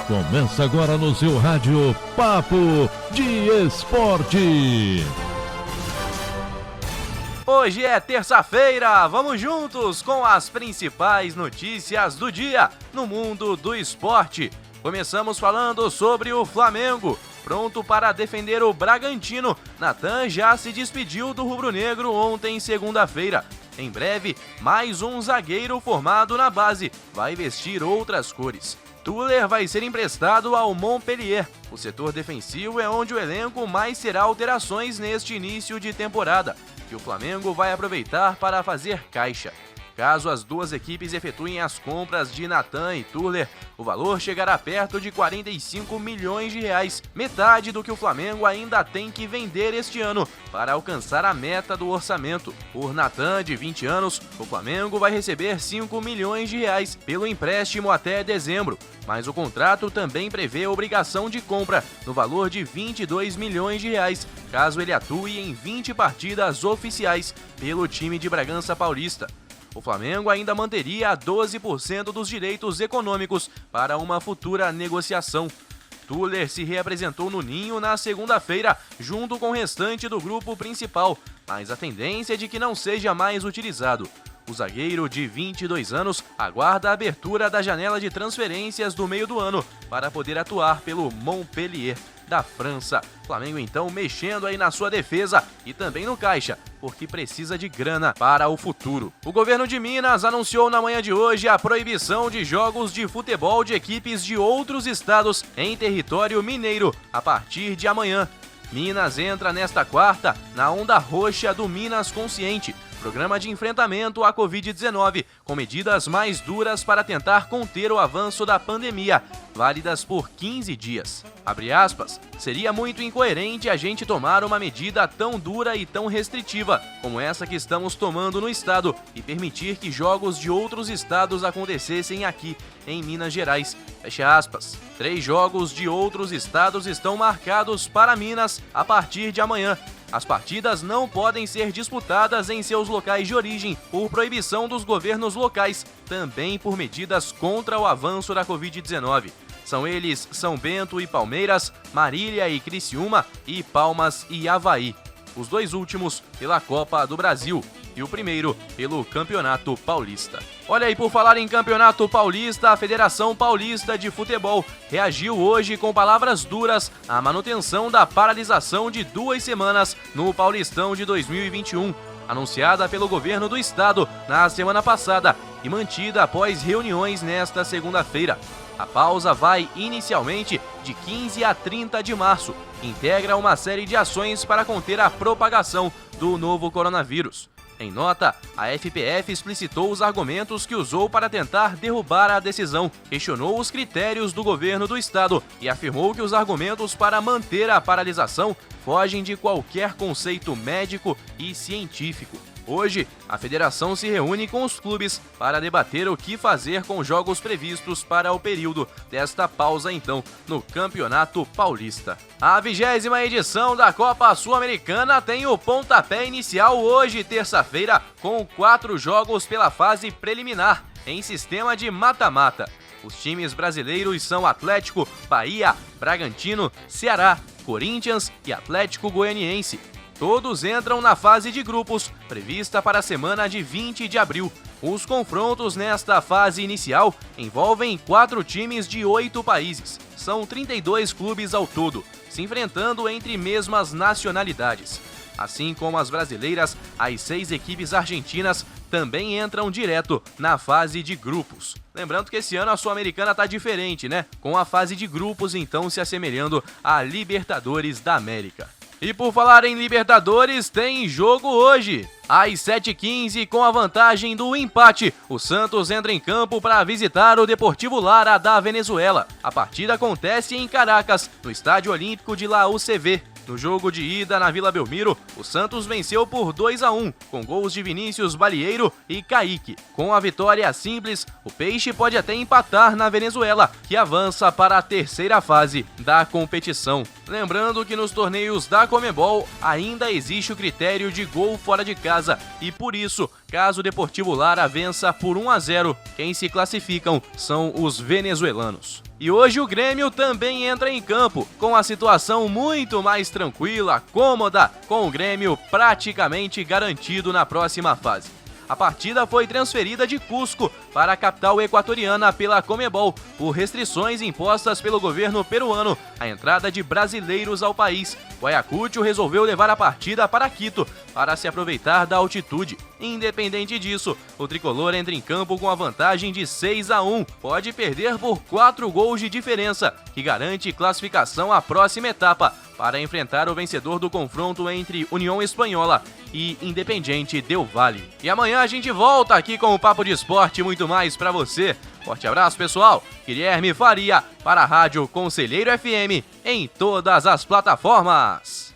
Começa agora no seu rádio Papo de Esporte. Hoje é terça-feira, vamos juntos com as principais notícias do dia no mundo do esporte. Começamos falando sobre o Flamengo, pronto para defender o Bragantino. Natan já se despediu do rubro-negro ontem, segunda-feira. Em breve, mais um zagueiro formado na base vai vestir outras cores. Tuller vai ser emprestado ao Montpellier. O setor defensivo é onde o elenco mais terá alterações neste início de temporada, que o Flamengo vai aproveitar para fazer caixa. Caso as duas equipes efetuem as compras de Natan e Tuller, o valor chegará perto de 45 milhões de reais, metade do que o Flamengo ainda tem que vender este ano para alcançar a meta do orçamento. Por Natan, de 20 anos, o Flamengo vai receber 5 milhões de reais pelo empréstimo até dezembro, mas o contrato também prevê a obrigação de compra no valor de 22 milhões de reais, caso ele atue em 20 partidas oficiais pelo time de Bragança Paulista. O Flamengo ainda manteria 12% dos direitos econômicos para uma futura negociação. Tuller se reapresentou no Ninho na segunda-feira, junto com o restante do grupo principal, mas a tendência é de que não seja mais utilizado. O zagueiro de 22 anos aguarda a abertura da janela de transferências do meio do ano para poder atuar pelo Montpellier da França. Flamengo então mexendo aí na sua defesa e também no caixa, porque precisa de grana para o futuro. O governo de Minas anunciou na manhã de hoje a proibição de jogos de futebol de equipes de outros estados em território mineiro a partir de amanhã. Minas entra nesta quarta na onda roxa do Minas Consciente, programa de enfrentamento à Covid-19, com medidas mais duras para tentar conter o avanço da pandemia, válidas por 15 dias. Abre aspas, seria muito incoerente a gente tomar uma medida tão dura e tão restritiva como essa que estamos tomando no estado e permitir que jogos de outros estados acontecessem aqui, em Minas Gerais. Fecha aspas. 3 jogos de outros estados estão marcados para Minas a partir de amanhã. As partidas não podem ser disputadas em seus locais de origem por proibição dos governos locais, também por medidas contra o avanço da Covid-19. São eles São Bento e Palmeiras, Marília e Criciúma e Palmas e Avaí. Os 2 últimos pela Copa do Brasil e o primeiro pelo Campeonato Paulista. Olha aí, por falar em Campeonato Paulista, a Federação Paulista de Futebol reagiu hoje com palavras duras à manutenção da paralisação de 2 semanas no Paulistão de 2021, anunciada pelo governo do estado na semana passada e mantida após reuniões nesta segunda-feira. A pausa vai inicialmente de 15 a 30 de março, integra uma série de ações para conter a propagação do novo coronavírus. Em nota, a FPF explicitou os argumentos que usou para tentar derrubar a decisão, questionou os critérios do governo do estado e afirmou que os argumentos para manter a paralisação fogem de qualquer conceito médico e científico. Hoje, a federação se reúne com os clubes para debater o que fazer com jogos previstos para o período desta pausa, então, no Campeonato Paulista. A 20ª edição da Copa Sul-Americana tem o pontapé inicial hoje, terça-feira, com 4 jogos pela fase preliminar, em sistema de mata-mata. Os times brasileiros são Atlético, Bahia, Bragantino, Ceará, Corinthians e Atlético Goianiense. Todos entram na fase de grupos, prevista para a semana de 20 de abril. Os confrontos nesta fase inicial envolvem 4 times de 8 países. São 32 clubes ao todo, se enfrentando entre mesmas nacionalidades. Assim como as brasileiras, as 6 equipes argentinas também entram direto na fase de grupos. Lembrando que esse ano a Sul-Americana tá diferente, né? Com a fase de grupos então se assemelhando à Libertadores da América. E por falar em Libertadores, tem jogo hoje. Às 7h15, com a vantagem do empate, o Santos entra em campo para visitar o Deportivo Lara da Venezuela. A partida acontece em Caracas, no Estádio Olímpico de La UCV. No jogo de ida na Vila Belmiro, o Santos venceu por 2-1, com gols de Vinícius Balieiro e Kaique. Com a vitória simples, o Peixe pode até empatar na Venezuela, que avança para a terceira fase da competição. Lembrando que nos torneios da Conmebol ainda existe o critério de gol fora de casa e por isso, caso o Deportivo Lara vença por 1-0, quem se classificam são os venezuelanos. E hoje o Grêmio também entra em campo, com a situação muito mais tranquila, cômoda, com o Grêmio praticamente garantido na próxima fase. A partida foi transferida de Cusco para a capital equatoriana pela Conmebol, por restrições impostas pelo governo peruano à entrada de brasileiros ao país. O Ayacucho resolveu levar a partida para Quito para se aproveitar da altitude. Independente disso, o tricolor entra em campo com a vantagem de 6-1. Pode perder por 4 gols de diferença, que garante classificação à próxima etapa, para enfrentar o vencedor do confronto entre União Espanhola e Independiente Del Valle. E amanhã a gente volta aqui com o Papo de Esporte e muito mais para você. Forte abraço, pessoal. Guilherme Faria para a Rádio Conselheiro FM em todas as plataformas.